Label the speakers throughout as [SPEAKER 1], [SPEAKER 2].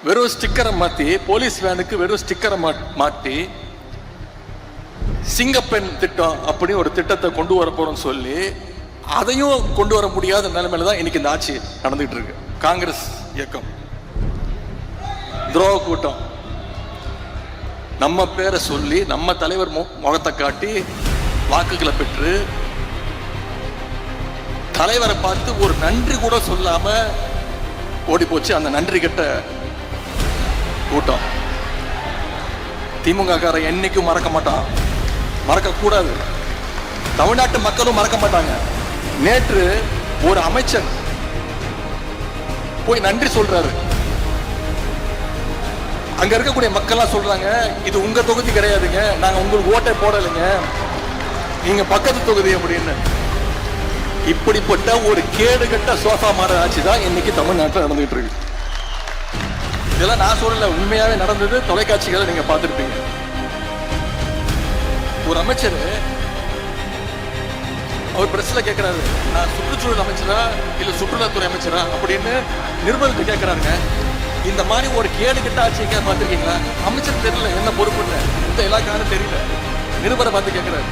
[SPEAKER 1] வெறும் ஸ்டிக்கரை மாற்றி, போலீஸ் வேனுக்கு வெறும் ஸ்டிக்கரை மாட்டி சிங்கப்பெண் திட்டம் அப்படி ஒரு திட்டத்தை கொண்டு வர போறோம்னு சொல்லி அதையும் கொண்டு வர முடியாத நிலைமையில தான் இன்னைக்கு இந்த ஆட்சி நடந்துகிட்டு இருக்கு. காங்கிரஸ் இயக்கம் துரோக கூட்டம் நம்ம பேரை சொல்லி நம்ம தலைவர் முகத்தை காட்டி வாக்குகளை பெற்று தலைவரை பார்த்து ஒரு நன்றி கூட சொல்லாம ஓடி போச்சு அந்த நன்றி கெட்ட கூட்டம். திமுக காரன் என்னைக்கும் மறக்க மாட்டான், மறக்க கூடாது. தமிழ்நாட்டு மக்களும் மறக்க மாட்டாங்க. நேற்று ஒரு அமைச்சர் போய் நன்றி சொல்றாரு. அங்க இருக்கக்கூடிய மக்கள்லாம் சொல்றாங்க, இது உங்க தொகுதி கிடையாதுங்க, நாங்க உங்களுக்கு ஓட்டை போடலைங்க, நீங்க பக்கத்து தொகுதி அப்படின்னு. இப்படிப்பட்ட ஒரு கேடுகட்ட சோஃபா மாற ஆட்சி தான் இன்னைக்கு தமிழ்நாட்டில் நடந்துகிட்டு இருக்கு. இதெல்லாம் நான் சொல்லல, உண்மையாவே நடந்தது. தொலைக்காட்சிகளை நீங்க பார்த்துருப்பீங்க. ஒரு அமைச்சர் அவர் பிரஸ்ல கேட்கிறாரு, நான் சுற்றுச்சூழல் அமைச்சரா இல்ல சுற்றுலாத்துறை அமைச்சரா அப்படின்னு நிருபர்கிட்ட கேட்கிறாருங்க. இந்த மாதிரி ஒரு கேடு கெட்ட ஆட்சி எங்க பார்த்திருக்கீங்களா? அமைச்சர் தெரியல என்ன பொறுப்புன்னு, இந்த இலாக்கான்னு தெரியல. நிருபரை பார்த்து கேட்கிறாரு.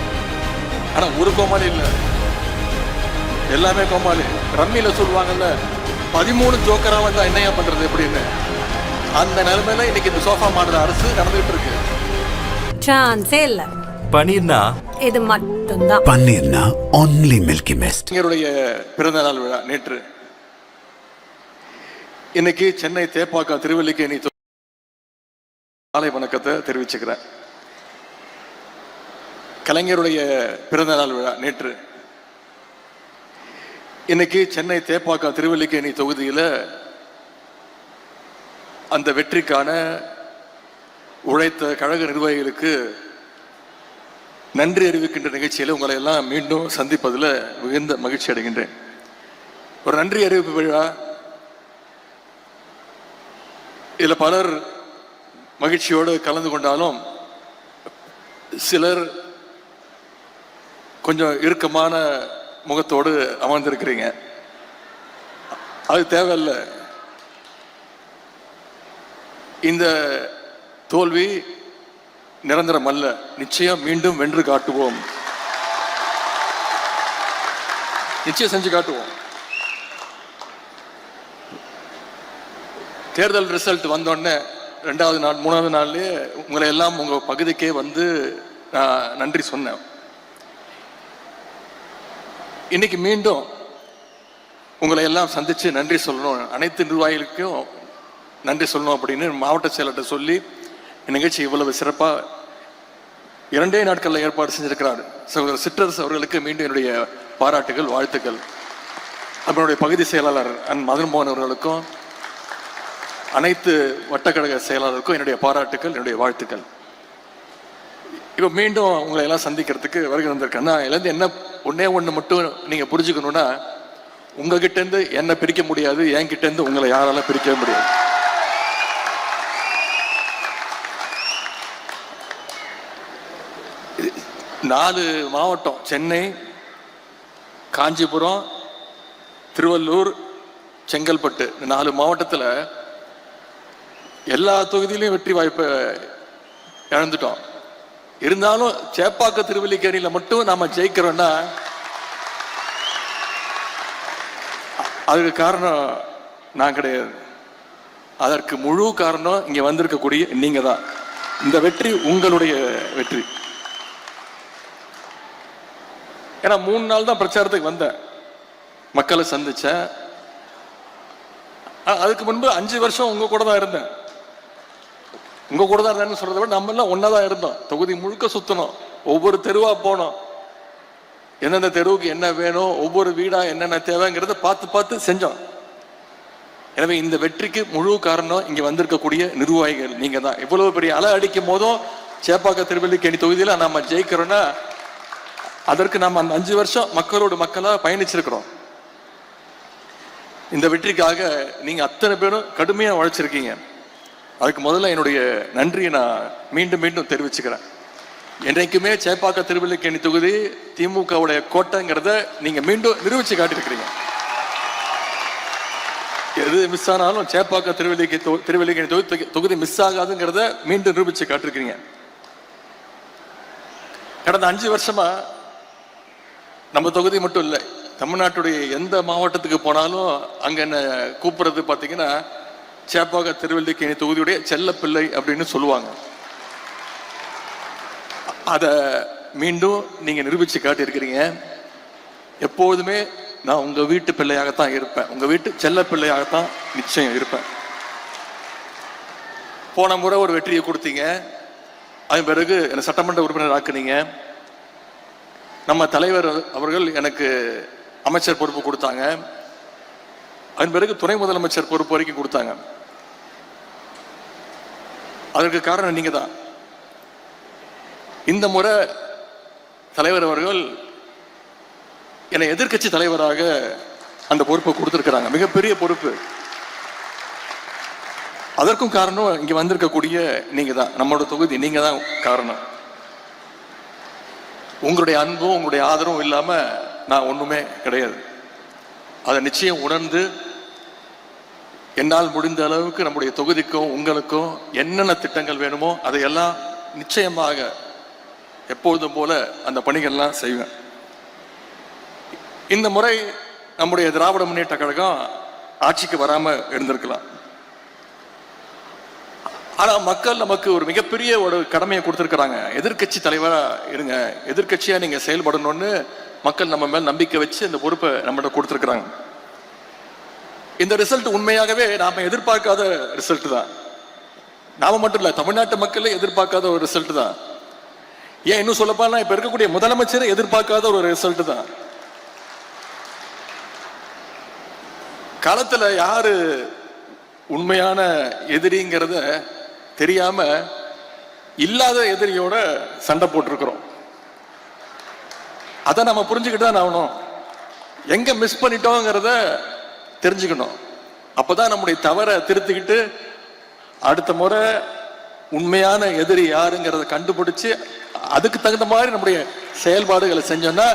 [SPEAKER 1] ஆனா ஒரு கோமாளி இல்ல, எல்லாமே கோமாளி. ரம்மியில சொல்லுவாங்கல்ல, 13 ஜோக்கரா வந்தா என்னையா பண்றது அப்படின்னு. அந்த நிலைமையில இன்னைக்கு இந்த சோஃபா மாடல் அரசு நடந்துகிட்டு இருக்கு.
[SPEAKER 2] சான்ஸே இல்ல.
[SPEAKER 3] பன்னீர்னா
[SPEAKER 2] இது மட்டும்தான்.
[SPEAKER 4] பன்னீர்னா only Milky Mist.
[SPEAKER 1] இவருடைய பிறந்த நாள் விழா நேற்று. இன்னைக்கு சென்னை தேப்பாக்கம் திருவல்லிக்கேணி காலை வணக்கத்தை தெரிவிச்சுக்கிறேன். கலைஞருடைய பிறந்த நாள் விழா நேற்று. இன்னைக்கு சென்னை தேப்பாக்கம் திருவல்லிக்கேணி தொகுதியில் அந்த வெற்றிக்கான உழைத்த கழக நிர்வாகிகளுக்கு நன்றி அறிவிக்கின்ற நிகழ்ச்சியில் உங்களை எல்லாம் மீண்டும் சந்திப்பதில் மிகுந்த மகிழ்ச்சி அடைகின்றேன். ஒரு நன்றி அறிவிப்பு விழா. இதில் பலர் மகிழ்ச்சியோடு கலந்து கொண்டாலும் சிலர் கொஞ்சம் இறுக்கமான முகத்தோடு அமர்ந்திருக்கிறீங்க. அது தேவையில்லை. இந்த தோல்வி நிரந்தரம் அல்ல. நிச்சயம் மீண்டும் வென்று காட்டுவோம், நிச்சயம் செஞ்சு காட்டுவோம். தேர்தல் ரிசல்ட் வந்தோடனே 2வது நாள் 3வது நாள்லயே உங்களை எல்லாம் உங்க பகுதிக்கே வந்து நான் நன்றி சொன்னேன். இன்னைக்கு மீண்டும் உங்களை எல்லாம் சந்திச்சு நன்றி சொல்லணும், அனைத்து நிர்வாகிகளுக்கும் நன்றி சொல்லணும் அப்படின்னு மாவட்ட செயலர்கிட்ட சொல்லி நிகழ்ச்சி இவ்வளவு சிறப்பா 2 நாட்கள்ல ஏற்பாடு செஞ்சிருக்கிறார் சகோதரர் சிற்றரசு அவர்களுக்கு மீண்டும் என்னுடைய பாராட்டுகள், வாழ்த்துக்கள். நம்மளுடைய பகுதி செயலாளர் மதன் மோகன் அவர்களுக்கும் அனைத்து வட்டக்கழக செயலாளருக்கும் என்னுடைய பாராட்டுக்கள், என்னுடைய வாழ்த்துக்கள். இப்போ மீண்டும் உங்களை எல்லாம் சந்திக்கிறதுக்கு வருகை வந்திருக்கேன். நான் இதுலேருந்து என்ன ஒன்று மட்டும் நீங்க புரிஞ்சுக்கணும்னா, உங்ககிட்ட இருந்து என்ன பிரிக்க முடியாது, என்கிட்ட இருந்து உங்களை யாராலும் பிரிக்கவே முடியாது. நாலு மாவட்டம், சென்னை, காஞ்சிபுரம், திருவள்ளூர், செங்கல்பட்டு, 4 மாவட்டத்தில் எல்லா தொகுதியிலையும் வெற்றி வாய்ப்பை இழந்துட்டோம். இருந்தாலும் சேப்பாக்க திருவல்லிக்கேணியில மட்டும் நாம ஜெயிக்கிறோம்னா அதுக்கு காரணம் நான் கிடையாது. அதற்கு முழு காரணம் இங்க வந்திருக்கக்கூடிய நீங்க தான். இந்த வெற்றி உங்களுடைய வெற்றி. ஏன்னா 3 நாள் தான் பிரச்சாரத்துக்கு வந்தேன், மக்களை சந்திச்சேன். அதுக்கு முன்பு 5 வருஷம் உங்க கூட தான் இருந்தேன். உங்க கூட தான் இருந்தேன்னு சொல்றதை விட நம்ம எல்லாம் ஒன்னா தான் இருந்தோம். தொகுதி முழுக்க சுத்தணும், ஒவ்வொரு தெருவா போனோம், எந்தெந்த தெருவுக்கு என்ன வேணும், ஒவ்வொரு வீடா என்னென்ன தேவைங்கிறத பார்த்து செஞ்சோம். எனவே இந்த வெற்றிக்கு முழு காரணம் இங்க வந்திருக்கக்கூடிய நிர்வாகிகள் நீங்க தான். இவ்வளவு பெரிய அலை அடிக்கும் போதும் சேப்பாக்க திருவல்லிக்கேணி தொகுதியில நாம ஜெயிக்கிறோம்னா அதற்கு நாம அந்த 5 வருஷம் மக்களோடு மக்களா பயணிச்சிருக்கிறோம். இந்த வெற்றிக்காக நீங்க அத்தனை பேரும் கடுமையா உழைச்சிருக்கீங்க. அதுக்கு முதல்ல என்னுடைய நன்றியை நான் மீண்டும் தெரிவிச்சுக்கிறேன். என்றைக்குமே சேப்பாக்க திருவல்லிக்கேணி தொகுதி திமுகவுடைய கோட்டைங்கிறத நீங்க மீண்டும் நிரூபிச்சு காட்டியிருக்கிறீங்க. எது மிஸ் ஆனாலும் சேப்பாக்கம் திருவல்லிக்கேணி தொகுதி மிஸ் ஆகாதுங்கிறத மீண்டும் நிரூபிச்சு காட்டிருக்கீங்க. கடந்த 5 வருஷமா நம்ம தொகுதி மட்டும் இல்லை, தமிழ்நாட்டுடைய எந்த மாவட்டத்துக்கு போனாலும் அங்க என்ன கூப்பிடுறது பார்த்தீங்கன்னா சேப்பாக்க திருவல்லிக்கேணி தொகுதியுடைய செல்லப்பிள்ளை அப்படின்னு சொல்லுவாங்க. அதை மீண்டும் நீங்க நிரூபிச்சு காட்டியிருக்கிறீங்க. எப்போதுமே நான் உங்க வீட்டு பிள்ளையாகத்தான் இருப்பேன், உங்க வீட்டு செல்ல பிள்ளையாகத்தான் நிச்சயம் இருப்பேன். போன முறை ஒரு வெற்றியை கொடுத்தீங்க, அதன் பிறகு என்னை சட்டமன்ற உறுப்பினர் ஆக்குனீங்க. நம்ம தலைவர் அவர்கள் எனக்கு அமைச்சர் பொறுப்பு கொடுத்தாங்க, அதன் பிறகு துணை முதலமைச்சர் பொறுப்பு வரைக்கும் கொடுத்தாங்க. அதற்கு காரணம் நீங்க தான். இந்த முறை தலைவர் அவர்கள் என்னை எதிர்க்கட்சி தலைவராக அந்த பொறுப்பை கொடுத்திருக்கிறாங்க, மிகப்பெரிய பொறுப்பு. அதற்கும் காரணம் இங்க வந்திருக்கக்கூடிய நீங்க தான், நம்மளோட தொகுதி நீங்க தான் காரணம். உங்களுடைய அன்பும் உங்களுடைய ஆதரவும் இல்லாம நான் ஒண்ணுமே கிடையாது. அதை நிச்சயம் உணர்ந்து என்னால் முடிந்த அளவுக்கு நம்முடைய தொகுதிக்கும் உங்களுக்கும் என்னென்ன திட்டங்கள் வேணுமோ அதையெல்லாம் நிச்சயமாக எப்பொழுதும் போல அந்த பணிகள்லாம் செய்வேன். இந்த முறை நம்முடைய திராவிட முன்னேற்ற கழகம் ஆட்சிக்கு வராம இருந்திருக்கலாம். ஆனா மக்கள் நமக்கு ஒரு மிகப்பெரிய ஒரு கடமையை கொடுத்திருக்கிறாங்க. எதிர்கட்சி தலைவரா இருங்க, எதிர்கட்சியா நீங்க செயல்படணும்னு மக்கள் நம்ம மேல் நம்பிக்கை வச்சு இந்த பொறுப்பை நம்மகிட்ட கொடுத்திருக்கிறாங்க. இந்த ரிசல்ட் உண்மையாகவே நாம எதிர்பார்க்காத ரிசல்ட் தான். நாம மட்டும் இல்ல, தமிழ்நாட்டு மக்களே எதிர்பார்க்காத ஒரு ரிசல்ட் தான். ஏன் இன்னும் சொல்லப்போனா இப்ப இருக்கக்கூடிய முதலமைச்சரை எதிர்பார்க்காத ஒரு ரிசல்ட் தான். காலத்துல யாரு உண்மையான எதிரிங்கிறத தெரியாம இல்லாத எதிரியோட சண்டை போட்டிருக்கிறோம். அதை நம்ம புரிஞ்சுக்கிட்டு தான் ஆகணும். எங்க மிஸ் பண்ணிட்டோங்கிறத தெரிஞ்சுக்கணும். அப்பதான் நம்முடைய தவறை திருத்திக்கிட்டு அடுத்த முறை உண்மையான எதிரி யாருங்கிறத கண்டுபிடிச்சு அதுக்கு தகுந்த மாதிரி நம்முடைய செயல்பாடுகளை செஞ்சோம்னா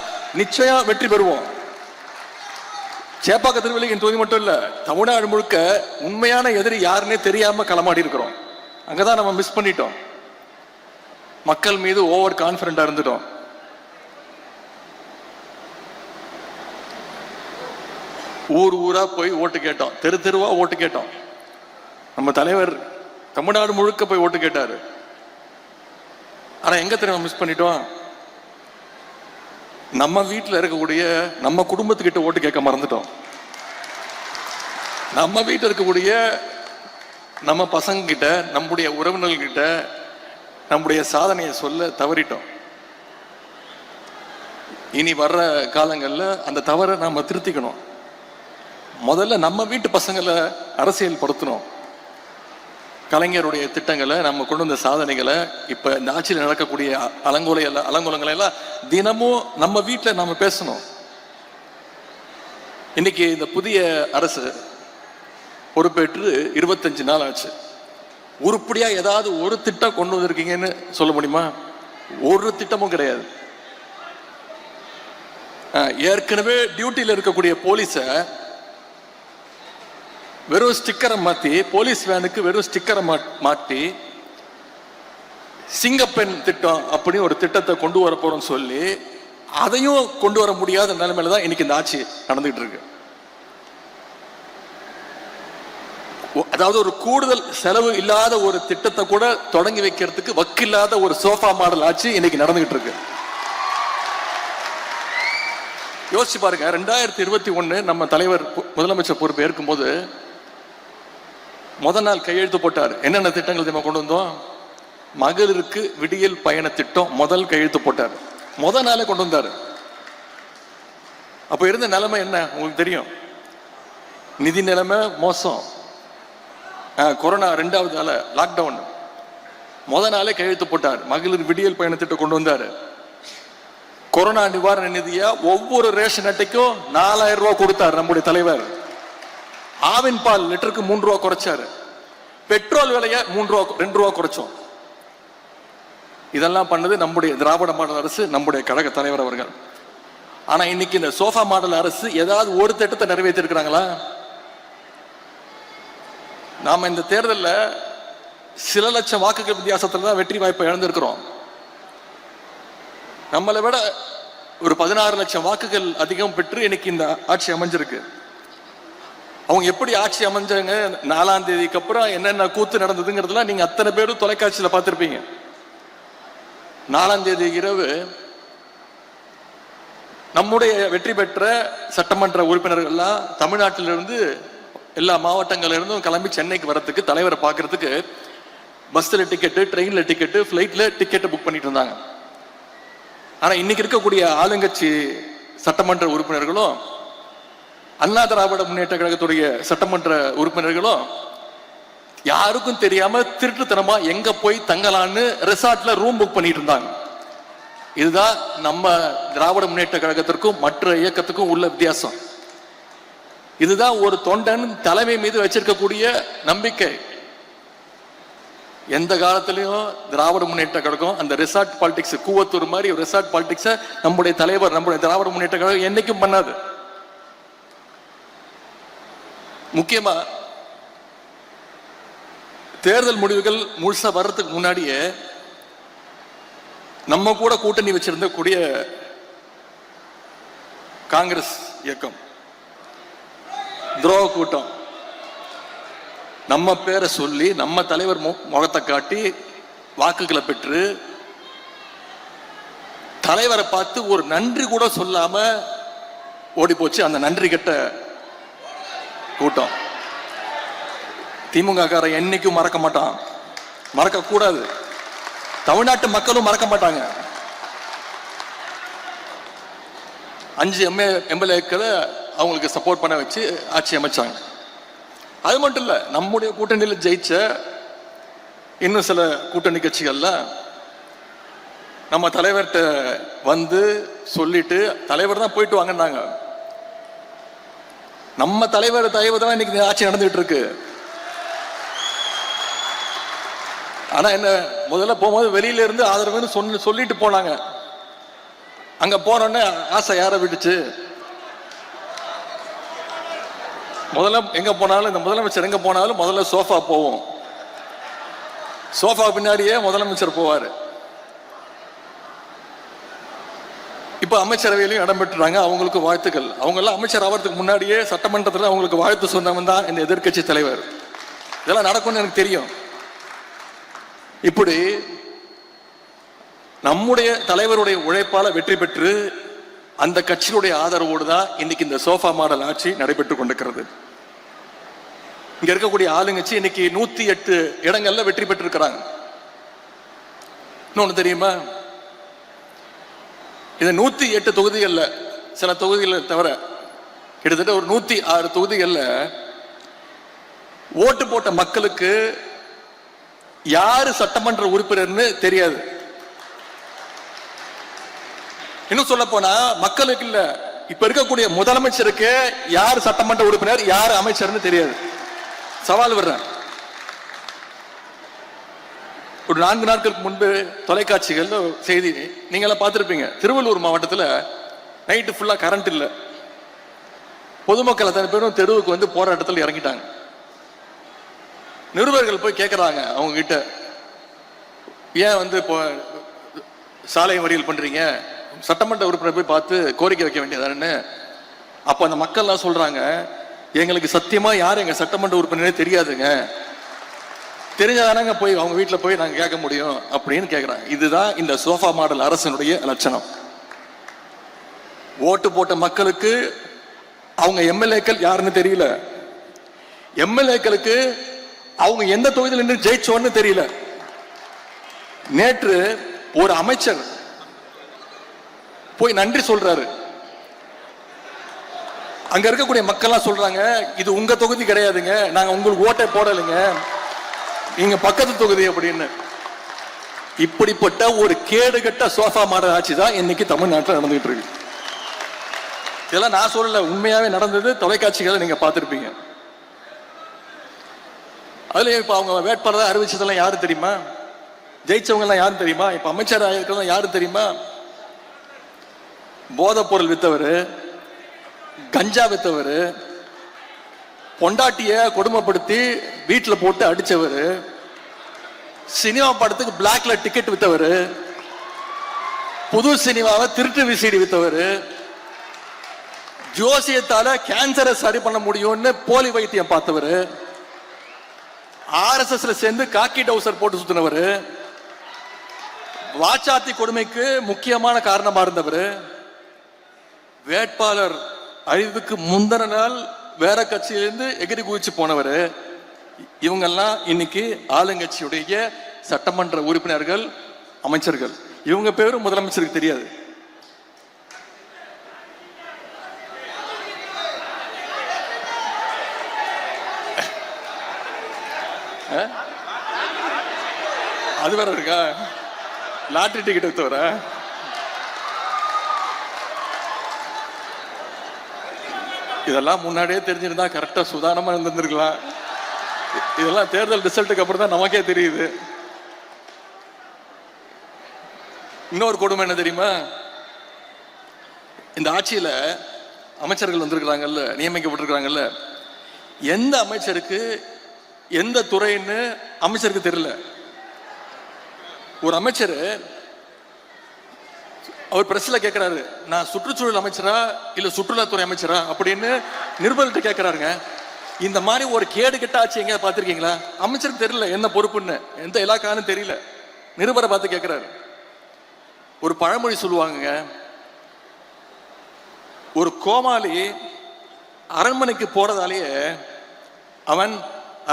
[SPEAKER 1] நிச்சயம் வெற்றி பெறுவோம். சேப்பாக்க திருவல்லிக்கேணி தொகுதி மட்டும் இல்ல, தமிழ்நாடு முழுக்க உண்மையான எதிரி யாருன்னே தெரியாம களமாடி இருக்கிறோம். அங்கதான் நம்ம மிஸ் பண்ணிட்டோம். மக்கள் மீது ஓவர் கான்பிடண்டா இருந்துட்டோம். ஊர் ஊரா போய் ஓட்டு கேட்டோம், தெரு தெருவா ஓட்டு கேட்டோம். நம்ம தலைவர் தமிழ்நாடு முழுக்க போய் ஓட்டு கேட்டாரு. ஆனா எங்க தெரியுமா மிஸ் பண்ணிட்டோம்? நம்ம வீட்டில் இருக்கக்கூடிய நம்ம குடும்பத்துக்கிட்ட ஓட்டு கேட்க மறந்துட்டோம். நம்ம வீட்டில் இருக்கக்கூடிய நம்ம பசங்க கிட்ட, நம்முடைய உறவினர்கிட்ட நம்முடைய சாதனையை சொல்ல தவறிட்டோம். இனி வர்ற காலங்களில் அந்த தவறை நாம திருத்திக்கணும். முதல்ல நம்ம வீட்டு பசங்களை அரசியல் படுத்தணும். கலைஞருடைய திட்டங்களை, நம்ம கொண்டு வந்த சாதனைகளை, இப்ப இந்த ஆட்சியில் நடக்கக்கூடிய அலங்கோலங்களை எல்லாம் தினமும் நம்ம வீட்டில் நாம பேசணும். இன்னைக்கு இந்த புதிய அரசு பொறுப்பேற்று 25 நாள் ஆச்சு. உருப்படியா ஏதாவது ஒரு திட்டம் கொண்டு வந்திருக்கீங்கன்னு சொல்ல முடியுமா? ஒரு திட்டமும் கிடையாது. ஏற்கனவே டியூட்டியில் இருக்கக்கூடிய போலீஸ வெறும் ஸ்டிக்கரை மாத்தி, போலீஸ் வேனுக்கு வெறும் ஸ்டிக்கரை மாட்டி சிங்கப்பெண் திட்டம் அப்படி ஒரு திட்டத்தை கொண்டு வர போறோம்னு சொல்லி அதையும் கொண்டு வர முடியாத நிலைமையில தான் இன்னைக்கு இந்த ஆட்சி நடந்துகிட்டு இருக்கு. அதாவது ஒரு கூடுதல் செலவு இல்லாத ஒரு திட்டத்தை கூட தொடங்கி வைக்கிறதுக்கு வக்கில்லாத ஒரு சோஃபா மாடல் ஆட்சி இன்னைக்கு நடந்துகிட்டு இருக்கு. யோசிச்சு பாருங்க, 2021 நம்ம தலைவர் முதலமைச்சர் பொறுப்பு ஏற்கும் போது முதல் நாள் கையெழுத்து போட்டார். என்னென்ன திட்டங்கள் நம்ம கொண்டு வந்தோம்? மகளிருக்கு விடியல் பயண திட்டம் முதல் கையெழுத்து போட்டார். முதல் நாளே கொண்டு வந்தார். அப்ப இருந்த நிலைமை என்ன உங்களுக்கு தெரியும்? நிதி நிலைமை மோசம், கொரோனா 2வது நாள் லாக்டவுன். முதல் நாளே கையெழுத்து போட்டார். மகளிர் விடியல் பயண திட்டம் கொண்டு வந்தார். கொரோனா நிவாரண நிதியா ஒவ்வொரு ரேஷன் அட்டைக்கும் 4000 ரூபாய் கொடுத்தார் நம்முடைய தலைவர். ஆவின் பால் லிட்டருக்கு 3 ரூபாய் குறைச்சாரு. பெட்ரோல் விலைய 2 ரூபாய் குறைச்சோம். இதெல்லாம் பண்ணது நம்முடைய திராவிட மாடல் அரசு, நம்முடைய கழக தலைவர் அவர்கள். ஆனா இன்னைக்கு இந்த சோஃபா மாடல் அரசு ஏதாவது ஒரு திட்டத்தை நிறைவேற்றி இருக்கிறாங்களா? நாம இந்த தேர்தலில் சில லட்சம் வாக்குகள் வித்தியாசத்தில் தான் வெற்றி வாய்ப்பை இழந்திருக்கிறோம். நம்மளை விட ஒரு 16 லட்சம் வாக்குகள் அதிகம் பெற்று இன்னைக்கு இந்த ஆட்சி அமைஞ்சிருக்கு. அவங்க எப்படி ஆட்சி அமைஞ்சாங்க, 4ஆம் தேதிக்கு அப்புறம் என்னென்ன கூத்து நடந்ததுங்கிறதுலாம் நீங்க அத்தனை பேரும் தொலைக்காட்சியில பார்த்திருப்பீங்க. 4ஆம் தேதி இரவு நம்முடைய வெற்றி பெற்ற சட்டமன்ற உறுப்பினர்கள்லாம் தமிழ்நாட்டிலிருந்து எல்லா மாவட்டங்கள்ல இருந்தும் கிளம்பி சென்னைக்கு வரத்துக்கு, தலைவரை பார்க்கறதுக்கு பஸ்ல டிக்கெட்டு, ட்ரெயின்ல டிக்கெட்டு, ஃபிளைட்ல டிக்கெட்டை புக் பண்ணிட்டு இருந்தாங்க. ஆனா இன்னைக்கு இருக்கக்கூடிய ஆளுங்கட்சி சட்டமன்ற உறுப்பினர்களும் அண்ணா திராவிட முன்னேற்ற கழகத்துடைய சட்டமன்ற உறுப்பினர்களும் யாருக்கும் தெரியாம திருட்டுத்தனமா எங்க போய் தங்கலான்னு ரிசார்ட்ல ரூம் புக் பண்ணிட்டு இருந்தாங்க. இதுதான் நம்ம திராவிட முன்னேற்ற கழகத்திற்கும் மற்ற இயக்கத்துக்கும் உள்ள வித்தியாசம். இதுதான் ஒரு தொண்டன் தலைமை மீது வச்சிருக்கக்கூடிய நம்பிக்கை. எந்த காலத்திலையும் திராவிட முன்னேற்ற கழகம் அந்த ரிசார்ட் பாலிடிக்ஸ், கூவத்தூர் மாதிரி ரிசார்ட் பாலிடிக்ஸை நம்முடைய தலைவர், நம்முடைய திராவிட முன்னேற்ற கழகம் என்னைக்கும் பண்ணாது. முக்கியமா தேர்தல் முடிவுகள் முழுசா வர்றதுக்கு முன்னாடியே நம்ம கூட கூட்டணி வச்சிருந்த கூடிய காங்கிரஸ் இயக்கம் துரோக கூட்டம் நம்ம பேரை சொல்லி நம்ம தலைவர் முகத்தை காட்டி வாக்குகளை பெற்று தலைவரை பார்த்து ஒரு நன்றி கூட சொல்லாம ஓடி போச்சு. அந்த நன்றி கெட்ட கூட்டம் திமுக காரன் என்னைக்கும் மறக்க மாட்டான், மறக்க கூடாது. தமிழ்நாட்டு மக்களும் மறக்க மாட்டாங்க. 5 எம்எல்ஏக்களை அவங்களுக்கு சப்போர்ட் பண்ண வச்சு ஆட்சி அமைச்சாங்க. அது மட்டும் இல்ல, நம்முடைய கூட்டணியில் ஜெயிச்ச இன்னும் சில கூட்டணி கட்சிகள்ல நம்ம தலைவர்கிட்ட வந்து சொல்லிட்டு தலைவர் தான் போயிட்டு வாங்கினாங்க. நம்ம தலைவர் தயவு தான் இன்னைக்கு ஆட்சி நடந்துட்டு இருக்கு. ஆனா என்ன, முதல்ல போகும்போது வெளியில இருந்து ஆதரவுன்னு சொல்லிட்டு போனாங்க. அங்க போனோடனே ஆசை யாரை விட்டுச்சு? முதல்ல எங்க போனாலும், இந்த முதலமைச்சர் எங்க போனாலும் முதல்ல சோஃபா போவோம். சோஃபா பின்னாடியே முதலமைச்சர் போவாரு. இப்ப அமைச்சரவையிலையும் இடம் பெற்றுறாங்க. அவங்களுக்கு வாழ்த்துக்கள். அவங்க எல்லாம் அமைச்சர் ஆகிறதுக்கு முன்னாடியே சட்டமன்றத்தில் அவங்களுக்கு வாழ்த்து சொன்னவன் தான் இந்த எதிர்கட்சி தலைவர். இதெல்லாம் நடக்கும்னு எனக்கு தெரியும். இப்படி நம்முடைய தலைவருடைய உழைப்பால வெற்றி பெற்று அந்த கட்சியுடைய ஆதரவோடு தான் இன்னைக்கு இந்த சோஃபா மாடல் ஆட்சி நடைபெற்றுக் கொண்டிருக்கிறது. இங்க இருக்கக்கூடிய ஆளுங்கட்சி இன்னைக்கு 108 இடங்கள்ல வெற்றி பெற்றிருக்கிறாங்க. இன்னொன்னு தெரியுமா, இந்த 108 தொகுதிகள்ல சில தொகுதிகளை தவிர கிட்டத்தட்ட ஒரு 106 தொகுதிகள்ல ஓட்டு போட்ட மக்களுக்கு யாரு சட்டமன்ற உறுப்பினர்னு தெரியாது. இன்னும் சொல்ல போனா மக்களுக்கு இல்ல, இப்ப இருக்கக்கூடிய முதலமைச்சருக்கு யார் சட்டமன்ற உறுப்பினர், யார் அமைச்சர்னு தெரியாது. சவால் வர்றேன். ஒரு 4 நாட்களுக்கு முன்பு தொலைக்காட்சிகள் செய்தி நீங்க பார்த்திருப்பீங்க. திருவள்ளூர் மாவட்டத்தில் நைட்டு ஃபுல்லா கரண்ட் இல்லை. பொதுமக்கள் அத்தனை பேரும் தெருவுக்கு வந்து போராட்டத்தில் இறங்கிட்டாங்க. நிருபர்கள் போய் கேட்கறாங்க அவங்க கிட்ட, ஏன் வந்து இப்போ சாலை மறியல் பண்றீங்க, சட்டமன்ற உறுப்பினர் போய் பார்த்து கோரிக்கை வைக்க வேண்டியதானு. அப்ப அந்த மக்கள்லாம் சொல்றாங்க, எங்களுக்கு சத்தியமா யார் எங்க சட்டமன்ற உறுப்பினரே தெரியாதுங்க, தெரிஞ்சாதானங்க போய் அவங்க வீட்டில் போய் நாங்கள் கேட்க முடியும் அப்படின்னு கேட்குறாங்க. இதுதான் இந்த சோஃபா மாடல் அரசனுடைய லட்சணம். ஓட்டு போட்ட மக்களுக்கு அவங்க எம்எல்ஏக்கள் யாருன்னு தெரியல, எம்எல்ஏக்களுக்கு அவங்க எந்த தொகுதியில் நின்று ஜெயிச்சோன்னு தெரியல. நேற்று ஒரு அமைச்சர் போய் நன்றி சொல்றாரு. அங்க இருக்கக்கூடிய மக்கள்லாம் சொல்றாங்க, இது உங்க தொகுதி கிடையாதுங்க, நாங்க உங்களுக்கு ஓட்டை போடலைங்க, நீங்க பக்கத்து தொகுதி அப்படின்னு. இப்படிப்பட்ட ஒரு கேடுகட்ட சோஃபா மாடல் ஆட்சி தான் இன்னைக்கு தமிழ்நாட்டில் நடந்துகிட்டு இருக்கு. இதெல்லாம் நான் சொல்லல, உண்மையாவே நடந்தது. தொலைக்காட்சிகளை நீங்க பார்த்திருப்பீங்க. அதுல இப்ப அவங்க வேட்பாளராக அறிவிச்சதெல்லாம் யாரு தெரியுமா? ஜெயிச்சவங்க எல்லாம் யாரு தெரியுமா? இப்ப அமைச்சர் ஆயிருக்கிறதா யாரு தெரியுமா? போதைப் பொருள் வித்தவர், கஞ்சா வித்தவர், பொண்டாட்டிய கொடுமைப்படுத்தி வீட்டுல போட்டு அடிச்சவர், சினிமா படத்துக்கு பிளாக்ல டிக்கெட் வித்தவர், புது சினிமாவை திருட்டு விசிடி வித்தவர், ஜோசியத்தால கேன்சரை சரி பண்ண முடியும்னு போலி வைத்தியம் பார்த்தவர், RSSல சேர்ந்து காக்கி டவுசர் போட்டு சுத்தினவர், வாச்சாத்தி கொடுமைக்கு முக்கியமான காரணமா இருந்தவர், வேட்பாளர் அறிவுக்கு முந்தின நாள் வேற கட்சியிலிருந்து எகிரி குதிச்சு போனவர். இவங்கெல்லாம் இன்னைக்கு ஆளுங்கட்சியுடைய சட்டமன்ற உறுப்பினர்கள், அமைச்சர்கள். இவங்க பேரும் முதலமைச்சருக்கு தெரியாது. அது வேற இருக்கா? லாட்டரி டிக்கெட் வித்தவர இதெல்லாம் முன்னாடியே தெரிஞ்சிருந்தா கரெக்டா சுதாரணமா இருந்திருக்கலாம். இதெல்லாம் தேர்தல் ரிசல்ட்டுக்கு அப்புறம் தான் நமக்கே தெரியுது. இன்னொரு கொடுமை என்ன தெரியுமா? இந்த ஆட்சியில அமைச்சர்கள் வந்திருக்கிறாங்கல்ல, நியமிக்கப்பட்டிருக்கிறாங்கல்ல, எந்த அமைச்சருக்கு எந்த துறைன்னு அமைச்சருக்கு தெரியல. ஒரு அமைச்சர் அவர் பிரஸ்ல கேட்கிறாரு, நான் சுற்றுச்சூழல் அமைச்சரா இல்ல சுற்றுலாத்துறை அமைச்சரா அப்படின்னு நிருபர்கிட்ட கேட்கிறாருங்க. இந்த மாதிரி ஒரு கேடு கெட்ட ஆட்சி எங்க பாத்திருக்கீங்களா? அமைச்சருக்கு தெரியல என்ன பொறுப்புன்னு, எந்த இலாக்கான்னு தெரியல. நிருபரை பார்த்து கேட்கிறாரு. ஒரு பழமொழி சொல்லுவாங்க, ஒரு கோமாளி அரண்மனைக்கு போறதாலேயே அவன்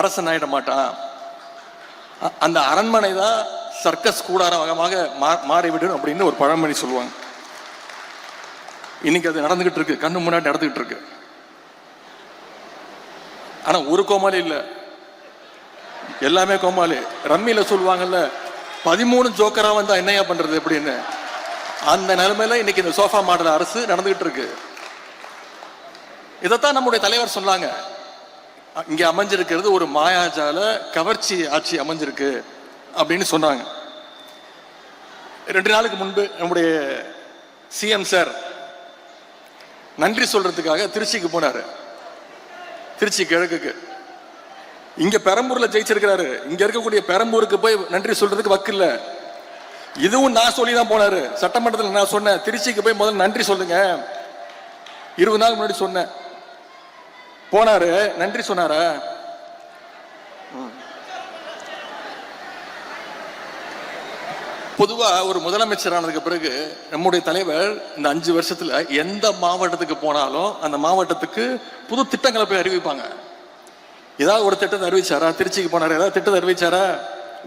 [SPEAKER 1] அரசன் ஆயிட மாட்டான், அந்த அரண்மனை தான் சர்க்கஸ் கூடாரமாக மாறிவிடும் அப்படின்னு ஒரு பழமொழி சொல்லுவாங்க. இன்னைக்கு அது நடந்துகிட்டு இருக்கு, கண்ணு முன்னாடி நடந்துகிட்டு இருக்கு. ஆனா ஒரு கோமாளி இல்ல, எல்லாமே கோமாளி. ரம்மியில சொல்லுவாங்கல்ல, 13 ஜோக்கரா வந்தா என்னையா பண்றது அப்படின்னு, அந்த நிலைமையில இன்னைக்கு இந்த சோஃபா மாடல் அரசு நடந்துகிட்டு இருக்கு. இதைத்தான் நம்முடைய தலைவர் சொன்னாங்க, இங்க அமைஞ்சிருக்கிறது ஒரு மாயாஜால கவர்ச்சி ஆட்சி அமைஞ்சிருக்கு அப்படின்னு சொன்னாங்க. 2 நாளுக்கு முன்பு நம்முடைய சிஎம் சார் நன்றி சொல்றதுக்காக திருச்சிக்கு போனாரு. திருச்சி கிழக்குக்கு. இங்க பெரம்பூர்ல ஜெயிச்சிருக்கிறாரு. இங்க இருக்கக்கூடிய பெரம்பூருக்கு போய் நன்றி சொல்றதுக்கு வக்கு இல்ல. இதுவும் நான் சொல்லி தான் போனாரு. சட்டமன்றத்தில் நான் சொன்னேன், திருச்சிக்கு போய் முதல்ல நன்றி சொல்லுங்க. 20 நாள் முன்னாடி சொன்னேன். போனாரு, நன்றி சொன்னாரா? பொதுவா ஒரு முதலமைச்சர் ஆனதுக்கு பிறகு நம்முடைய தலைவர் இந்த 5 வருஷத்துல எந்த மாவட்டத்துக்கு போனாலும் அந்த மாவட்டத்துக்கு புது திட்டங்களை போய் அறிவிப்பாங்க. ஏதாவது ஒரு திட்டத்தை அறிவிச்சாரா? திருச்சிக்கு போனாரு, ஏதாவது திட்டத்தை அறிவிச்சாரா?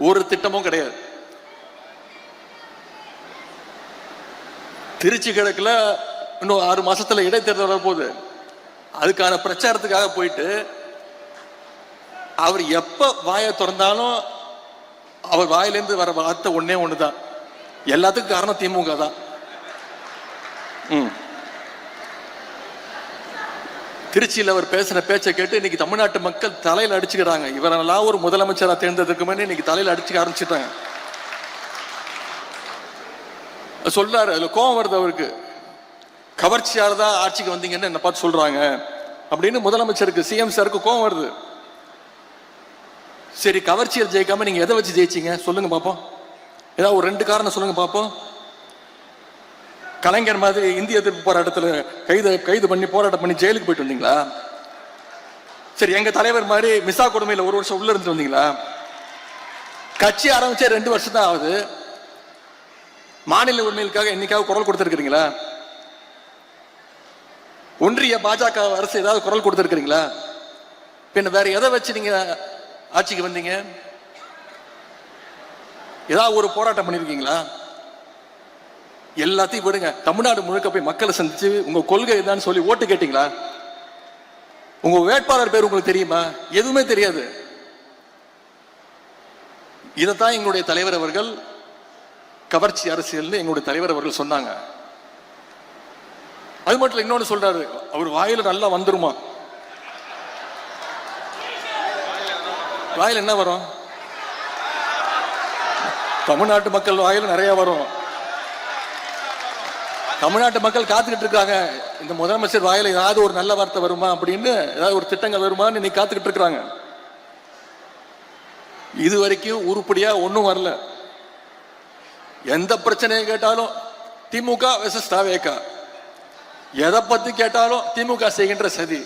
[SPEAKER 1] ஒரு திட்டமும் கிடையாது. திருச்சி கிழக்குல இன்னும் 6 மாசத்துல இடைத்தேர்தல் வரப்போகுது. அதுக்கான பிரச்சாரத்துக்காக போயிட்டு அவர் எப்ப வாயை திறந்தாலும் அவர் வாயிலிருந்து வர வார்த்தை ஒன்னே ஒண்ணுதான், எல்லாத்துக்கும் காரணம் திமுக தான். திருச்சியில் அவர் பேசுற பேச்சை கேட்டு இன்னைக்கு தமிழ்நாட்டு மக்கள் தலையில அடிச்சுக்கிறாங்க. இவரெல்லாம் ஒரு முதலமைச்சரா தேர்ந்ததுக்குமே இன்னைக்கு தலையில அடிச்சுக்க ஆரம்பிச்சுட்டாங்க. சொல்றாரு, அதுல கோபம் வருது அவருக்கு. கவர்ச்சியால தான் ஆட்சிக்கு வந்தீங்கன்னு என்ன பார்த்து சொல்றாங்க அப்படின்னு முதலமைச்சருக்கு, சிஎம் சாருக்கு கோபம் வருது. சரி, கவர்ச்சியில் ஜெயிக்காம நீங்க எதை வச்சு ஜெயிச்சீங்க சொல்லுங்க பாப்போம். ஏதாவது ஒரு 2 காரணம் சொல்லுங்க பாப்போம். கலைஞர் மாதிரி இந்திய எதிர்ப்பு போராட்டத்தில் கைது பண்ணி போராட்டம் பண்ணி ஜெயிலுக்கு போயிட்டு வந்தீங்களா? சரி, எங்க தலைவர் மாதிரி மிசா கொடுமையில 1 வருஷம் உள்ள இருந்து வந்தீங்களா? கட்சி ஆரம்பிச்சே 2 வருஷம் தான் ஆகுது. மாநில உரிமைகளுக்காக என்னைக்காவது குரல் கொடுத்திருக்கிறீங்களா? ஒன்றிய பாஜக அரசு ஏதாவது குரல் கொடுத்திருக்கிறீங்களா? பின்ன வேற எதை வச்சு நீங்க ஆட்சிக்கு வந்தீங்க? ஏதாவது ஒரு போராட்டம் பண்ணிருக்கீங்களா? எல்லாத்தையும் விடுங்க, தமிழ்நாடு முழுக்க போய் மக்களை சந்திச்சு உங்க கொள்கை தான் சொல்லி ஓட்டு கேட்டீங்களா? உங்க வேட்பாளர் பேர் உங்களுக்கு தெரியுமா? எதுவுமே தெரியாது. இதைத்தான் எங்களுடைய தலைவர் அவர்கள் கவர்ச்சி அரசியல் எங்களுடைய தலைவர் அவர்கள் சொன்னாங்க. அது மட்டும் இல்ல, இன்னொன்னு சொல்றாரு, அவர் வாயில நல்லா வந்துருமா? வாயில என்ன வரும்? தமிழ்நாட்டு மக்கள் வாயில நிறைய வரும். தமிழ்நாட்டு மக்கள் காத்துக்கிட்டு இருக்காங்க, இந்த முதலமைச்சர் வாயில ஏதாவது ஒரு நல்ல வார்த்தை வருமா அப்படின்னு, ஏதாவது ஒரு திட்டங்கள் வருமான்னு இன்னைக்கு காத்துக்கிட்டு இருக்காங்க. இது வரைக்கும் உருப்படியா ஒன்றும் வரல. எந்த பிரச்சனையை கேட்டாலும் திமுக வெர்சஸ் தாவேகா, எதை பத்தி கேட்டாலும் திமுக செய்கின்ற சதி.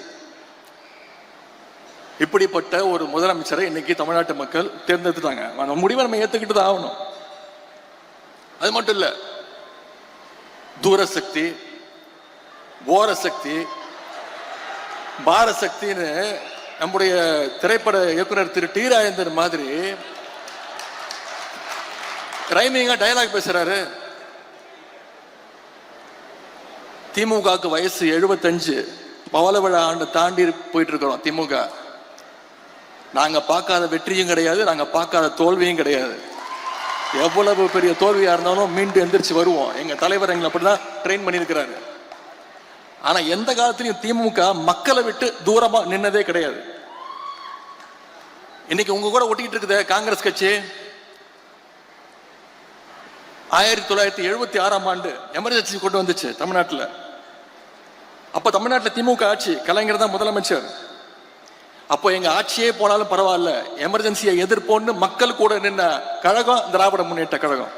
[SPEAKER 1] இப்படிப்பட்ட ஒரு முதலமைச்சரை இன்னைக்கு தமிழ்நாட்டு மக்கள் தேர்ந்தெடுத்துட்டாங்க. அந்த முடிவை நம்ம ஏத்துக்கிட்டு தான் ஆகணும். அது மட்டும் இல்ல, தூரசக்தி, ஓரசக்தி, பாரசக்தின்னு நம்முடைய திரைப்பட இயக்குனர் திரு டி ராஜேந்தர் மாதிரி ரைமிங்கா டயலாக் பேசுறாரு. திமுகவுக்கு வயசு 75, பவள விழா ஆண்டு தாண்டி போயிட்டு இருக்கிறோம். திமுக நாங்க பார்க்காத வெற்றியும் கிடையாது, நாங்க பார்க்காத தோல்வியும் கிடையாது. எவ்வளவு பெரிய தோல்வியா இருந்தாலும் மீண்டும் எந்திரிச்சு வருவோம். எங்க தலைவர் எங்களை அப்படிதான் ட்ரெயின் பண்ணியிருக்கிறாரு. ஆனா எந்த காலத்திலையும் திமுக மக்களை விட்டு தூரமா நின்னதே கிடையாது. இன்னைக்கு உங்க கூட ஒட்டிக்கிட்டு இருக்குது காங்கிரஸ் கட்சி. 1976ஆம் ஆண்டு எமர்ஜென்சி கொண்டு வந்துச்சு தமிழ்நாட்டில். அப்ப தமிழ்நாட்டில் திமுக ஆட்சி, கலைஞர் தான் முதலமைச்சர். அப்போ எங்க ஆட்சியே போனாலும் பரவாயில்ல, எமர்ஜென்சியை எதிர்ப்போன்னு மக்கள் கூட நின்ன கழகம் திராவிட முன்னேற்ற கழகம்.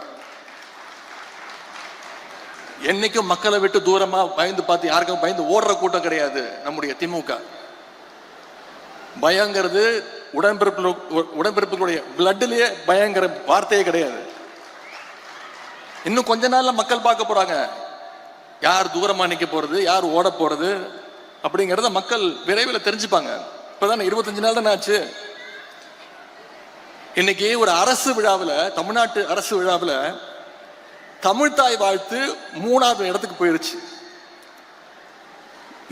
[SPEAKER 1] என்னைக்கும் மக்களை விட்டு தூரமா பயந்து பார்த்து யாருக்கும் பயந்து ஓடுற கூட்டம் கிடையாது நம்முடைய திமுக. பயங்கிறது உடன்பிறப்புகளுடைய பிளட்லயே பயங்கர வார்த்தையே கிடையாது. இன்னும் கொஞ்ச நாள்ல மக்கள் பார்க்க போறாங்க, யார் தூரமா நிக்க போறது, யார் ஓட போறது அப்படிங்கறத மக்கள் விரைவில் தெரிஞ்சுப்பாங்க. இப்பதான் 25 நாள் தானே ஆச்சு. இன்னைக்கு ஒரு அரசு விழாவில், தமிழ்நாட்டு அரசு விழாவில் தமிழ்தாய் வாழ்த்து 3வது இடத்துக்கு போயிருச்சு.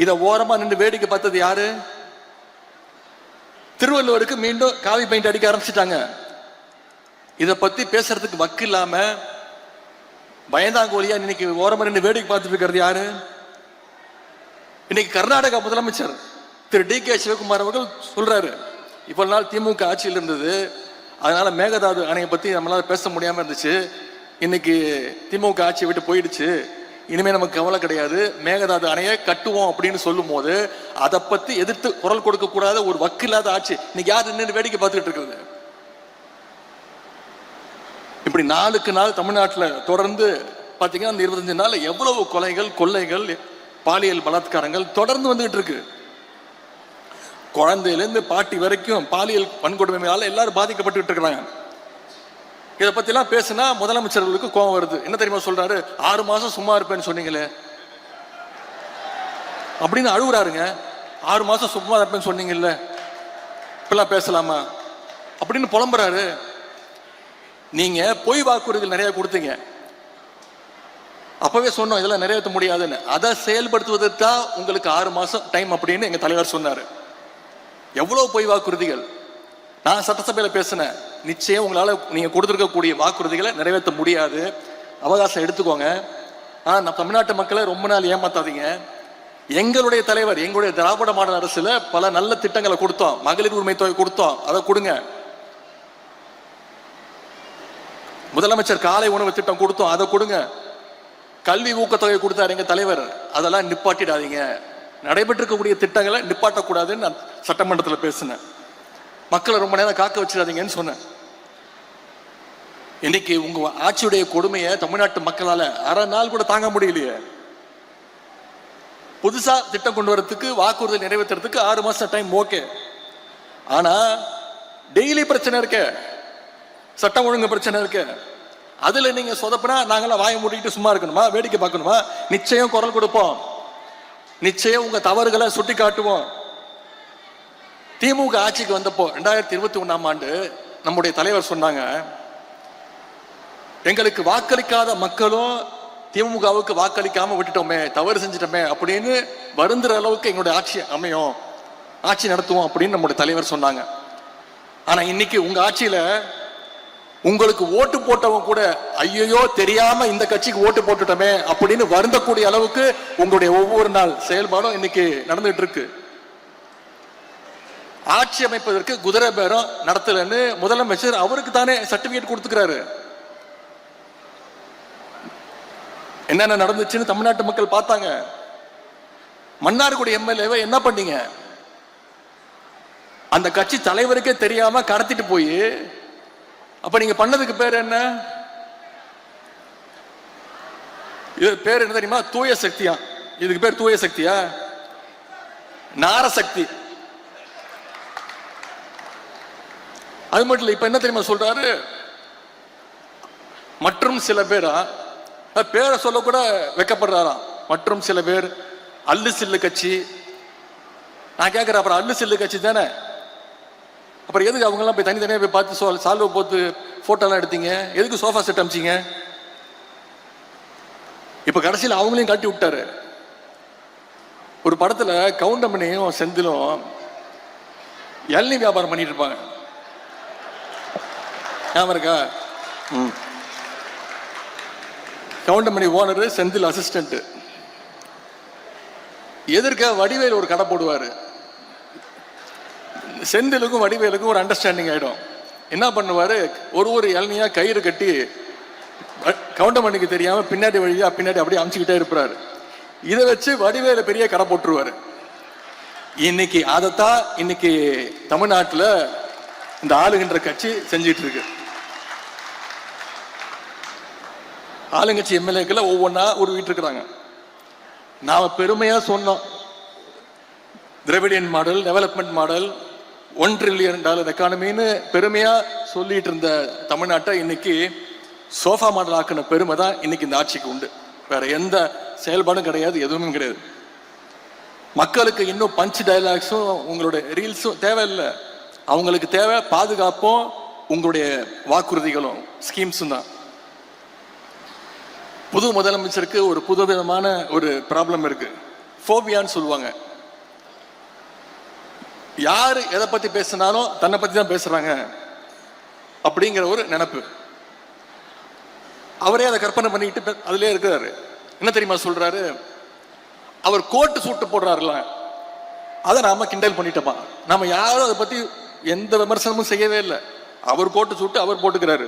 [SPEAKER 1] இத ஓரமா நின்று வேடிக்கை பார்த்தது யாரு? திருவள்ளுவருக்கு மீண்டும் காவி பெயிண்ட் அடிக்க ஆரம்பிச்சிட்டாங்க. இத பத்தி பேசுறதுக்கு வக்கு இல்லாம பயந்தாங்கோலியா இன்னைக்கு ஓரமா நின்று வேடிக்கை பார்த்துட்டு இருக்கிறது யாரு? இன்னைக்கு கர்நாடகா முதலமைச்சர் திரு டி.கே. சிவகுமார் அவர்கள் சொல்றாரு, இவ்வளவு நாள் திமுக ஆட்சியில் இருந்தது, அதனால மேகதாது அணையை பத்தி நம்மளால பேச முடியாம இருந்துச்சு. இன்னைக்கு திமுக ஆட்சியை விட்டு போயிடுச்சு, இனிமே நமக்கு கவலை கிடையாது, மேகதாது அணையை கட்டுவோம் அப்படின்னு சொல்லும் போது அதை பத்தி எதிர்த்து குரல் கொடுக்க கூடாத ஒரு வக்கில்லாத ஆட்சி இன்னைக்கு யார் நின்று வேடிக்கை பார்த்துட்டு இருக்கிறது? இப்படி நாளுக்கு நாள் தமிழ்நாட்டில் தொடர்ந்து பாத்தீங்கன்னா அந்த 25 நாள் எவ்வளவு கொலைகள், கொள்ளைகள், பாலியல் பலாத்காரங்கள் தொடர்ந்து வந்துகிட்டு இருக்கு. குழந்தையிலிருந்து பாட்டி வரைக்கும் பாலியல் வன்கொடுமையால எல்லாரும் பாதிக்கப்பட்டு இருக்கிறாங்க. இதை பத்தி எல்லாம் பேசினா முதலமைச்சர்களுக்கு கோபம் வருது. என்ன தெரியுமா சொல்றாரு? 6 மாசம் சும்மா இருப்பேன்னு சொன்னீங்களே அப்படின்னு அழுகுறாருங்க. 6 மாசம் சும்மா இருப்பேன்னு சொன்னீங்கல்ல, இப்பெல்லாம் பேசலாமா அப்படின்னு புலம்புறாரு. நீங்க பொய் வாக்குறுதிகள் நிறைய கொடுத்தீங்க, அப்பவே சொன்னோம் இதெல்லாம் நிறைவேற்ற முடியாதுன்னு. அதை செயல்படுத்துவதற்கு தான் உங்களுக்கு 6 மாசம் டைம் அப்படின்னு எங்க தலைவர் சொன்னாரு. எவ்வளவு பொய் வாக்குறுதிகள்! நான் சட்டசபையில பேசினேன், நிச்சயம் உங்களால நீங்க கொடுத்திருக்கக்கூடிய வாக்குறுதிகளை நிறைவேற்ற முடியாது, அவகாசம் எடுத்துக்கோங்க. ஆனா தமிழ்நாட்டு மக்களை ரொம்ப நாள் ஏமாத்தாதீங்க. எங்களுடைய தலைவர், எங்களுடைய திராவிட மாடல் அரசுல பல நல்ல திட்டங்களை கொடுத்தோம். மகளிர் உரிமை தொகை கொடுத்தோம், அதை கொடுங்க. முதலமைச்சர் காலை உணவு திட்டம் கொடுத்தோம், அதை கொடுங்க. கல்வி ஊக்கத்தொகை கொடுத்தாரு எங்க தலைவர், அதெல்லாம் நிப்பாட்டிடாதீங்க. நடைபெற்றிருக்கக்கூடிய திட்டங்களை நிப்பாட்டக்கூடாதுன்னு நான் சட்டமன்றத்தில் பேசினேன். மக்களை ரொம்ப நேரம் காக்க வச்சிடாதீங்கன்னு சொன்னேன். இன்னைக்கு உங்க ஆட்சியுடைய கொடுமையை தமிழ்நாட்டு மக்களால அரை நாள் கூட தாங்க முடியலையே. புதுசா திட்டம் கொண்டு வரதுக்கு, வாக்குறுதி நிறைவேற்றுறதுக்கு 6 மாசம் டைம் ஓகே. ஆனா டெய்லி பிரச்சனை இருக்க, சட்டம் ஒழுங்கு பிரச்சனை இருக்கு, அதுல நீங்க சொதப்பினா நாங்களாம் வாயை மூடிக்கிட்டு சும்மா இருக்கணுமா, வேடிக்கை பார்க்கணுமா? நிச்சயம் குரல் கொடுப்போம், நிச்சயம் உங்க தவறுகளை சுட்டி காட்டுவோம். திமுக ஆட்சிக்கு வந்தப்போ 2021ஆம் ஆண்டு நம்முடைய தலைவர் சொன்னாங்க, எங்களுக்கு வாக்களிக்காத மக்களும் திமுகவுக்கு வாக்களிக்காம விட்டுட்டோமே, தவறு செஞ்சிட்டோமே அப்படின்னு வருந்துற அளவுக்கு எங்களுடைய ஆட்சி அமையும், ஆட்சி நடத்துவோம் அப்படின்னு நம்முடைய தலைவர் சொன்னாங்க. ஆனா இன்னைக்கு உங்க ஆட்சியில உங்களுக்கு ஓட்டு போட்டவங்க கூட ஐயோ தெரியாம இந்த கட்சிக்கு ஓட்டு போட்டுட்டோமே அப்படின்னு வருந்தக்கூடிய அளவுக்கு உங்களுடைய ஒவ்வொரு நாள் செயல்பாடும் இன்னைக்கு நடந்துட்டு இருக்கு. ஆட்சி அமைப்பதற்கு குதிரை பேரம் நடத்தலன்னு முதலமைச்சர் அவருக்கு தானே சர்டிபிகேட் கொடுத்துக்கிறாரு. என்னென்ன நடந்துச்சுன்னு தமிழ்நாட்டு மக்கள் பார்த்தாங்க. மன்னார்குடி எம்எல்ஏவை என்ன பண்ணீங்க? அந்த கட்சி தலைவருக்கே தெரியாம கடத்திட்டு போய், அப்ப நீங்க பண்ணதுக்கு பேர் என்ன? இது பேர் என்ன தெரியுமா? தூய சக்தியா. இதுக்கு பேர் தூய சக்தியா? நாரசக்தி. அது மட்டும் இல்ல, இப்ப என்ன தெரியுமா சொல்றாரு? மற்றும் சில பேரா, பேரை சொல்ல கூட வெக்கப்படுறாராம். மற்றும் சில பேர் அல்லு சில்லு கட்சி. நான் கேட்கிறேன், அப்புறம் அல்லு சில்லு கட்சி தானே, அப்புறம் எதுக்கு அவங்க எல்லாம் போய் தனித்தனியா போய் பார்த்து சால்வ் போட்டு போட்டோ எல்லாம் எடுத்தீங்க? எதுக்கு சோஃபா செட் அமிச்சிங்க? இப்ப கடைசியில் அவங்களையும் காட்டி விட்டாரு. ஒரு படத்துல கவுண்டமணியும் செந்திலும் இளநீ வியாபாரம் பண்ணிட்டு இருப்பாங்க, ஞாபகம் இருக்கா? Goundamani owner, Senthil assistant. எதிர்க்க வடிவேல் ஒரு கடை போடுவாரு. செந்திலுக்கும் வடிவேலுக்கும் ஒரு அண்டர்ஸ்டாண்டிங் ஆயிடும். என்ன பண்ணுவாரு, ஒரு இளநியா கயிறு கட்டி கவுண்டமணிக்கு தெரியாம பின்னாடி வழியா பின்னாடி அப்படியே அமுச்சுக்கிட்டே இருப்பாரு. இதை வச்சு வடிவேல பெரிய கடை போட்டுருவாரு. இன்னைக்கு அதைத்தான் இன்னைக்கு தமிழ்நாட்டில் இந்த ஆளுகின்ற கட்சி செஞ்சிட்டு இருக்கு. ஆளுங்கட்சி எம்எல்ஏக்களை ஒவ்வொன்றா உருவிட்டு இருக்கிறாங்க. நாம பெருமையா சொன்னோம், Dravidian model, development model, $1 trillion எக்கானமின்னு பெருமையா சொல்லிட்டு இருந்த தமிழ்நாட்டை இன்னைக்கு சோஃபா மாடல் ஆக்கின பெருமை தான் இன்னைக்கு இந்த ஆட்சிக்கு உண்டு. வேற எந்த செயல்பாடும் கிடையாது, எதுவுமே கிடையாது. மக்களுக்கு இன்னும் பஞ்ச் டயலாக்ஸும் உங்களுடைய ரீல்ஸும் தேவையில்லை. அவங்களுக்கு தேவை பாதுகாப்பும் உங்களுடைய வாக்குறுதிகளும் ஸ்கீம்ஸும் தான். புது முதலமைச்சருக்கு ஒரு புதுவிதமான ஒரு ப்ராப்ளம் இருக்கு, ஃபோபியான்னு சொல்லுவாங்க. யாரு எதை பத்தி பேசினாலும் தன்னை பத்தி தான் பேசுறாங்க அப்படிங்கிற ஒரு நினைப்பு. அவரே அதை கற்பனை பண்ணிக்கிட்டு அதுலயே இருக்கிறாரு. என்ன தெரியுமா சொல்றாரு? அவர் கோட்டு சூட்டு போடுறாருல, அதை நாம கிண்டல் பண்ணிட்டோமா? நாம யாரும் அதை பத்தி எந்த விமர்சனமும் செய்யவே இல்லை. அவர் கோட்டு சூட்டு அவர் போட்டுக்கிறாரு.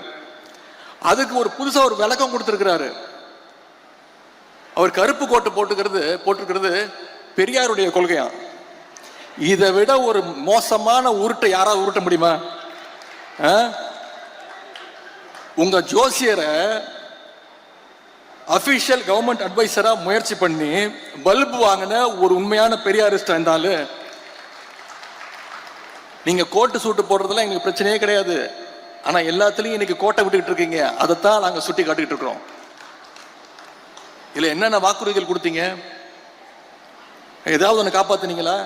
[SPEAKER 1] அதுக்கு ஒரு புதுசா ஒரு விளக்கம் கொடுத்திருக்கிறாரு. அவர் கருப்பு கோட்டு போட்டுக்கிறது பெரியாருடைய கொள்கையா? இதை விட ஒரு மோசமான உருட்டை யாராவது உருட்ட முடியுமா? உங்க ஜோசியரை அபிஷியல் கவர்மெண்ட் அட்வைசரா முயற்சி பண்ணி பல்பு வாங்கின ஒரு உண்மையான பெரியாரிஸ்ட் இருந்தாலும், நீங்க கோட்டு சூட்டு போடுறதுல எங்களுக்கு பிரச்சனையே கிடையாது. ஆனா எல்லாத்துலயும் இன்னைக்கு கோட்டை விட்டுக்கிட்டு இருக்கீங்க. அதைத்தான் நாங்க சுட்டி காட்டிட்டு இருக்கிறோம். இல்ல என்னென்ன வாக்குறுதிகள் கொடுத்தீங்க? ஏதாவது ஒண்ணு காப்பாத்துனீங்களா?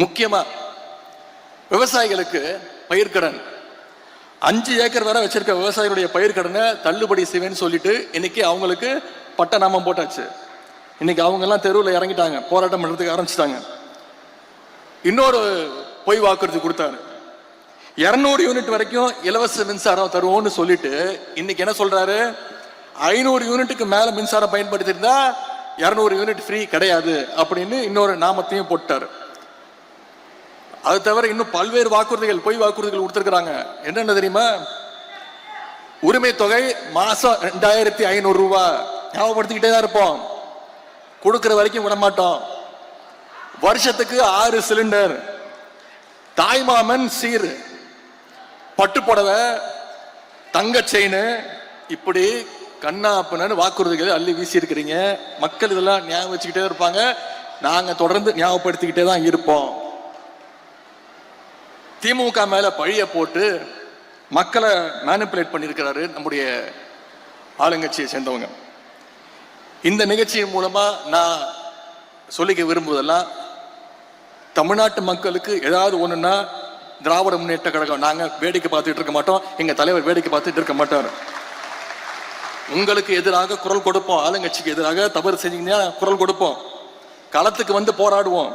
[SPEAKER 1] முக்கியமா விவசாயிகளுக்கு பயிர்க்கடன், 5 ஏக்கர் வரை வச்சிருக்க விவசாயிகளுடைய பயிர்க்கடனை தள்ளுபடி செய்வேன்னு சொல்லிட்டு இன்னைக்கு அவங்களுக்கு பட்ட நாமம் போட்டாச்சு. இன்னைக்கு அவங்க எல்லாம் தெருவில் இறங்கிட்டாங்க, போராட்டம் பண்றதுக்கு ஆரம்பிச்சிட்டாங்க. இன்னொரு பொய் வாக்குறுதி கொடுத்தாரு, 200 யூனிட் வரைக்கும் இலவச மின்சாரம் தருவோம்னு சொல்லிட்டு இன்னைக்கு என்ன சொல்றாரு? 500 யூனிட்டுக்கு மேல மின்சாரம் பயன்படுத்தி இருந்தா 200 யூனிட் ஃப்ரீ கிடையாது அப்படின்னு இன்னொரு நாமத்தையும் போட்டாரு. அது தவிர இன்னும் பல்வேறு வாக்குறுதிகள், பொய் வாக்குறுதிகள் கொடுத்திருக்கிறாங்க. என்னென்ன தெரியுமா? உரிமை தொகை மாசம் 2500 ரூபாய், ஞாபகப்படுத்திக்கிட்டே தான் இருப்போம், கொடுக்கிற வரைக்கும் விட மாட்டோம். வருஷத்துக்கு 6 சிலிண்டர், தாய்மாமன் சீர், பட்டு புடவை, தங்க செயின், இப்படி கண்ணாப்பன்னு வாக்குறுதிகள் அள்ளி வீசி இருக்கிறீங்க. மக்கள் இதெல்லாம் ஞாபகம் வச்சுக்கிட்டே இருப்பாங்க. நாங்க தொடர்ந்து ஞாபகப்படுத்திக்கிட்டே தான் இருப்போம். திமுக மேல பழிய போட்டு மக்களை மேனிபுலேட் பண்ணியிருக்கிறாரு நம்முடைய ஆளுங்கட்சியை சேர்ந்தவங்க. இந்த நிகழ்ச்சியின் மூலமா நான் சொல்லிக்க விரும்புவதெல்லாம், தமிழ்நாட்டு மக்களுக்கு ஏதாவது ஒண்ணுன்னா திராவிட முன்னேற்ற கழகம் நாங்க வேடிக்கை பார்த்துட்டு இருக்க மாட்டோம், எங்க தலைவர் வேடிக்கை பார்த்துட்டு இருக்க மாட்டார். உங்களுக்கு எதிராக குரல் கொடுப்போம், ஆளுங்கட்சிக்கு எதிராக தவறு செஞ்சீங்கன்னா குரல் கொடுப்போம், களத்துக்கு வந்து போராடுவோம்.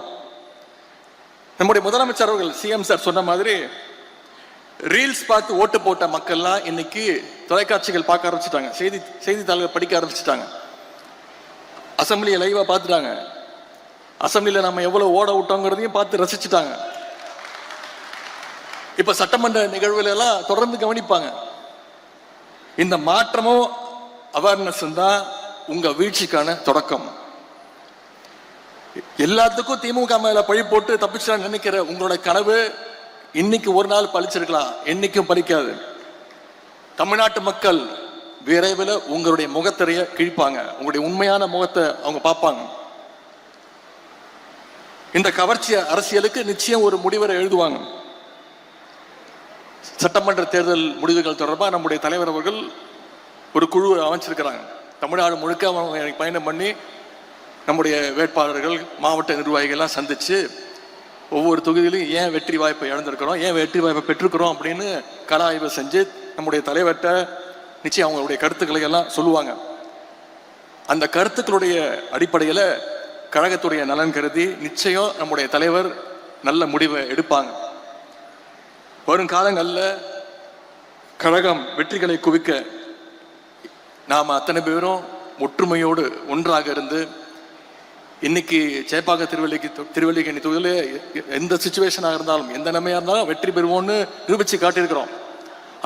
[SPEAKER 1] நம்முடைய முதலமைச்சர் அவர்கள், சிஎம் சார் சொன்ன மாதிரி, ரீல்ஸ் பார்த்து ஓட்டு போட்ட மக்கள்லாம் இன்னைக்கு தொலைக்காட்சிகள் பார்க்க ஆரம்பிச்சுட்டாங்க, செய்தித்தாள்கள் படிக்க ஆரம்பிச்சுட்டாங்க, அசம்பிளியை லைவா பார்த்துட்டாங்க, அசம்பிளியில நம்ம எவ்வளவு ஓட விட்டோங்கிறதையும் பார்த்து ரசிச்சுட்டாங்க. இப்ப சட்டமன்ற நிகழ்வுகள் எல்லாம் தொடர்ந்து கவனிப்பாங்க. இந்த மாற்றமும் அவேர்னஸ் தான் உங்க வீழ்ச்சிக்கான தொடக்கம். எல்லாத்துக்கும் திமுக மேல பழி போட்டு தப்பிச்சா நினைக்கிற உங்களோட கனவு இன்னைக்கு ஒரு நாள் பழிச்சிருக்கலாம், என்னைக்கும் பலிக்காது. தமிழ்நாட்டு மக்கள் விரைவில் உங்களுடைய முகத்திரைய கிழிப்பாங்க, உங்களுடைய உண்மையான முகத்தை அவங்க பார்ப்பாங்க. இந்த கவர்ச்சி அரசியலுக்கு நிச்சயம் ஒரு முடிவரை எழுதுவாங்க. சட்டமன்ற தேர்தல் முடிவுகள் தொடர்பாக நம்முடைய தலைவர் அவர்கள் ஒரு குழு அமைச்சிருக்கிறாங்க. தமிழ்நாடு முழுக்க அவங்க பயணம் பண்ணி நம்முடைய வேட்பாளர்கள், மாவட்ட நிர்வாகிகள்லாம் சந்திச்சு ஒவ்வொரு தொகுதியிலும் ஏன் வெற்றி வாய்ப்பை இழந்திருக்கிறோம், ஏன் வெற்றி வாய்ப்பை பெற்றிருக்கிறோம் அப்படின்னு கள ஆய்வு செஞ்சு நம்முடைய தலைவர்கிட்ட நிச்சயம் அவங்களுடைய கருத்துக்களை எல்லாம் சொல்லுவாங்க. அந்த கருத்துக்களுடைய அடிப்படையில் கழகத்துடைய நலன் கருதி நிச்சயம் நம்முடைய தலைவர் நல்ல முடிவை எடுப்பாங்க. வரும் காலங்களில் கழகம் வெற்றிகளை குவிக்க நாம் அத்தனை பேரும் ஒற்றுமையோடு ஒன்றாக இருந்து இன்னைக்கு சேப்பாக்க திருவல்லிக்கேணி தொகுதியில் எந்த சிச்சுவேஷனாக இருந்தாலும் எந்த நிலைமையாக இருந்தாலும் வெற்றி பெறுவோம்னு நிரூபித்து காட்டியிருக்கிறோம்.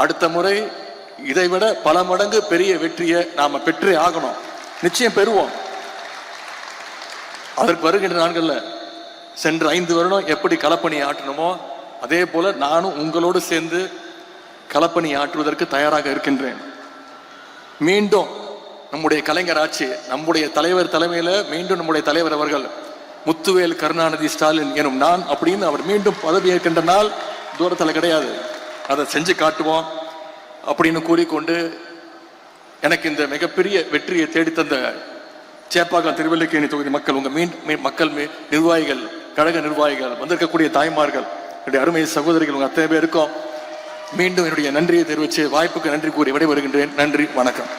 [SPEAKER 1] அடுத்த முறை இதைவிட பல மடங்கு பெரிய வெற்றியை நாம பெற்றே ஆகணும், நிச்சயம் பெறுவோம். அதற்கு வருகின்ற நாட்களில் சென்ற 5 வருடம் எப்படி களப்பணி ஆற்றணுமோ அதே போல நானும் உங்களோடு சேர்ந்து களப்பணி ஆற்றுவதற்கு தயாராக இருக்கின்றேன். மீண்டும் நம்முடைய கலைஞர் ஆட்சி, நம்முடைய தலைவர் தலைமையில் மீண்டும் நம்முடைய தலைவர் அவர்கள் முத்துவேல் கருணாநிதி ஸ்டாலின் எனும் நான் அப்படின்னு அவர் மீண்டும் பதவி ஏற்கின்ற நாள் தூரத்தில் கிடையாது, அதை செஞ்சு காட்டுவோம் அப்படின்னு கூறிக்கொண்டு எனக்கு இந்த மிகப்பெரிய வெற்றியை தேடித்தந்த சேப்பாக்கம் திருவல்லிக்கேணி தொகுதி மக்கள், உங்க மக்கள் நிர்வாகிகள், கழக நிர்வாகிகள், வந்திருக்கக்கூடிய தாய்மார்கள், என்னுடைய அருமை சகோதரிகள், உங்க அத்தனை பேருக்கும் மீண்டும் என்னுடைய நன்றியை தெரிவித்து வாய்ப்புக்கு நன்றி கூறி விடைபெறுகின்றேன். நன்றி, வணக்கம்.